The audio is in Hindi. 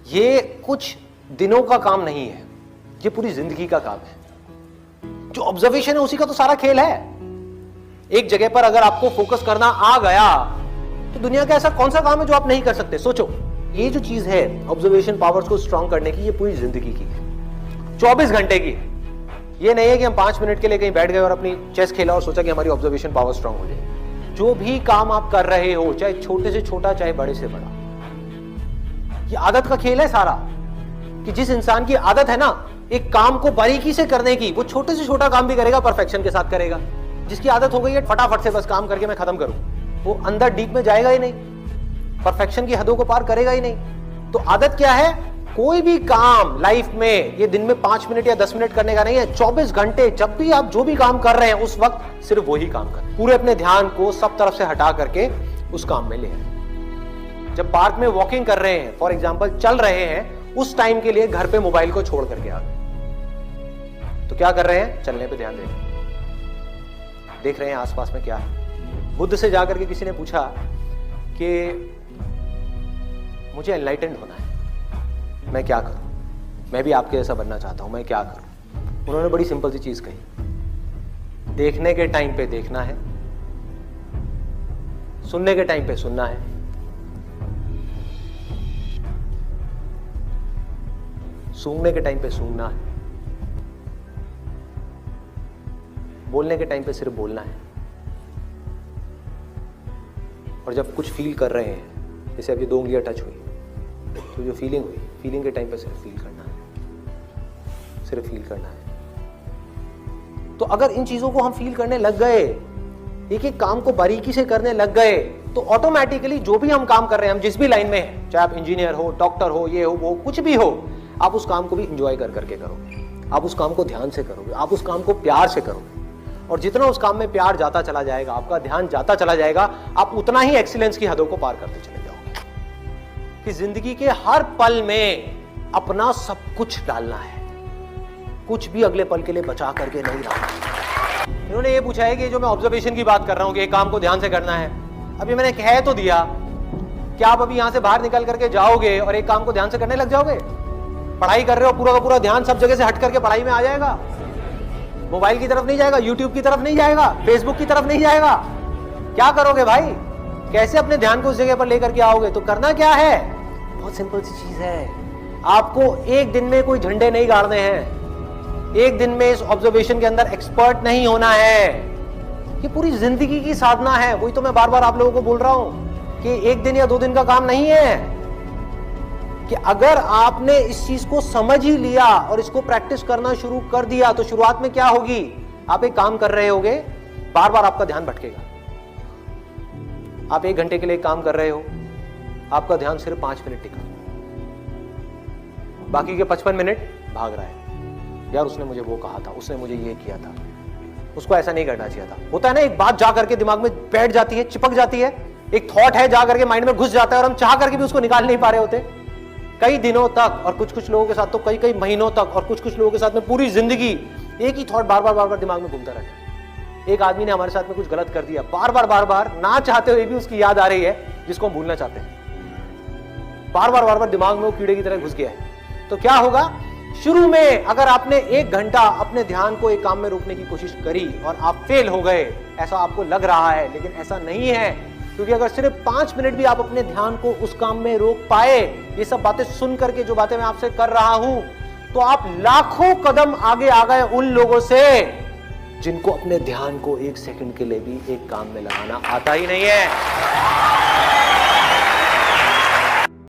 ये कुछ दिनों का काम नहीं है, ये पूरी जिंदगी का काम है। जो ऑब्जर्वेशन है उसी का तो सारा खेल है। एक जगह पर अगर आपको फोकस करना आ गया तो दुनिया का ऐसा कौन सा काम है जो आप नहीं कर सकते? सोचो, ये जो चीज है ऑब्जर्वेशन पावर्स को स्ट्रांग करने की, ये पूरी जिंदगी की है, 24 घंटे की है। ये नहीं है कि हम 5 मिनट के लिए कहीं बैठ गए और अपनी चेस खेला और सोचा कि हमारी ऑब्जर्वेशन पावर स्ट्रांग हो जाए। जो भी काम आप कर रहे हो, चाहे छोटे से छोटा चाहे बड़े से बड़ा, ये आदत का खेल है सारा। कि जिस इंसान की आदत है ना एक काम को बारीकी से करने की, वो छोटे से छोटा काम भी करेगा, परफेक्शन के साथ करेगा। जिसकी आदत हो गई है फटाफट से बस काम करके मैं खत्म करूं, वो अंदर डीप में जाएगा ही नहीं, परफेक्शन की हदों को पार करेगा ही नहीं। तो आदत क्या है? कोई भी काम लाइफ में ये दिन में 5 मिनट या 10 मिनट करने का नहीं है, 24 घंटे जब भी आप जो भी काम कर रहे हैं उस वक्त सिर्फ वही काम करें। पूरे अपने ध्यान को सब तरफ से हटा करके उस काम में ले आए। जब पार्क में वॉकिंग कर रहे हैं, फॉर एग्जाम्पल चल रहे हैं, उस टाइम के लिए घर पे मोबाइल को छोड़ करके आ गए। तो क्या कर रहे हैं? चलने पे ध्यान देख रहे हैं आसपास में क्या है। बुद्ध से जाकर के किसी ने पूछा कि मुझे एनलाइटेंड होना है, मैं क्या करूं? मैं भी आपके जैसा बनना चाहता हूं, मैं क्या करूं? उन्होंने बड़ी सिंपल सी चीज कही, देखने के टाइम पे देखना है, सुनने के टाइम पे सुनना है, सूंघने के टाइम पे सूंघना है, बोलने के टाइम पे सिर्फ बोलना है। और जब कुछ फील कर रहे हैं, जैसे अभी 2 उंगलियां टच हुई, तो जो फीलिंग हुई, फीलिंग के टाइम पे सिर्फ फील करना है, सिर्फ फील करना है। तो अगर इन चीजों को हम फील करने लग गए, एक एक काम को बारीकी से करने लग गए, तो ऑटोमेटिकली जो भी हम काम कर रहे हैं, हम जिस भी लाइन में हैं, चाहे आप इंजीनियर हो, डॉक्टर हो, ये हो, वो कुछ भी हो, आप उस काम को भी इंजॉय कर करके करोगे, आप उस काम को ध्यान से करोगे, आप उस काम को प्यार से करोगे। और जितना उस काम में प्यार जाता चला जाएगा, आपका ध्यान जाता चला जाएगा, आप उतना ही एक्सीलेंस की हदों को पार करते चले जाओगे। कि जिंदगी के हर पल में अपना सब कुछ डालना है, कुछ भी अगले पल के लिए बचा करके नहीं रखना। इन्होंने ये पूछा है कि जो मैं ऑब्जर्वेशन की बात कर रहा हूं कि एक काम को ध्यान से करना है, अभी मैंने कह तो दिया, क्या आप अभी यहां से बाहर निकल करके जाओगे और एक काम को ध्यान से करने लग जाओगे? पढ़ाई कर रहे हो, पूरा का पूरा ध्यान सब जगह से हट करके पढ़ाई में आ जाएगा, मोबाइल की तरफ नहीं जाएगा, यूट्यूब की तरफ नहीं जाएगा, फेसबुक की तरफ नहीं जाएगा। क्या करोगे भाई? कैसे अपने ध्यान को उस जगह पर लेकर के आओगे? तो करना क्या है? बहुत सिंपल सी चीज है। आपको एक दिन में कोई झंडे नहीं गाड़ने हैं, एक दिन में इस ऑब्जर्वेशन के अंदर एक्सपर्ट नहीं होना है। ये पूरी जिंदगी की साधना है। वही तो मैं बार बार आप लोगों को बोल रहा हूं कि एक दिन या 2 दिन का काम नहीं है। कि अगर आपने इस चीज को समझ ही लिया और इसको प्रैक्टिस करना शुरू कर दिया, तो शुरुआत में क्या होगी? आप एक काम कर रहे होगे, बार बार आपका ध्यान भटकेगा। आप 1 घंटे के लिए काम कर रहे हो, आपका ध्यान सिर्फ 5 मिनट टिका, बाकी के 55 मिनट भाग रहा है। यार उसने मुझे वो कहा था, उसने मुझे ये किया था, उसको ऐसा नहीं करना चाहिए था। होता है ना, एक बात जा करके दिमाग में बैठ जाती है, चिपक जाती है, एक थॉट है जा करके माइंड में घुस जाता है और हम चाह करके भी उसको निकाल नहीं पा रहे होते कई दिनों तक, और कुछ कुछ लोगों के साथ तो कई कई महीनों तक, और कुछ कुछ लोगों के साथ में पूरी जिंदगी एक ही थॉट बार बार दिमाग में घूमता रहता है। एक आदमी ने हमारे साथ में कुछ गलत कर दिया, बार बार ना चाहते हुए भी उसकी याद आ रही है, जिसको हम भूलना चाहते हैं। बार बार दिमाग में वो कीड़े की तरह घुस गया है। तो क्या होगा? शुरू में अगर आपने 1 घंटा अपने ध्यान को एक काम में रोकने की कोशिश करी और आप फेल हो गए, ऐसा आपको लग रहा है, लेकिन ऐसा नहीं है। क्योंकि अगर सिर्फ 5 मिनट भी आप अपने ध्यान को उस काम में रोक पाए, ये सब बातें सुन करके जो बातें मैं आपसे कर रहा हूं, तो आप लाखों कदम आगे आ गए उन लोगों से जिनको अपने ध्यान को 1 सेकंड के लिए भी एक काम में लगाना आता ही नहीं है।